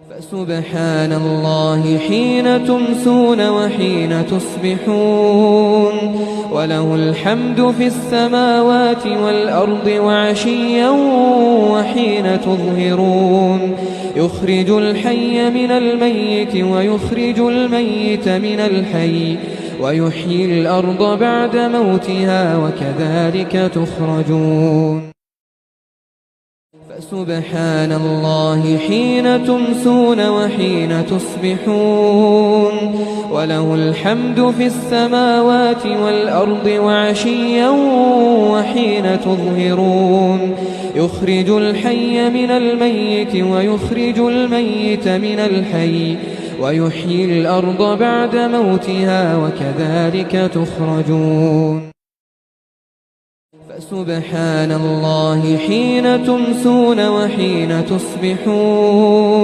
فسبحان الله حين تمسون وحين تصبحون وله الحمد في السماوات والأرض وعشيا وحين تظهرون يخرج الحي من الميت ويخرج الميت من الحي ويحيي الأرض بعد موتها وكذلك تخرجون فسبحان الله حين تمسون وحين تصبحون وله الحمد في السماوات والأرض وعشيا وحين تظهرون يخرج الحي من الميت ويخرج الميت من الحي ويحيي الأرض بعد موتها وكذلك تخرجون فسبحان الله حين تمسون وحين تصبحون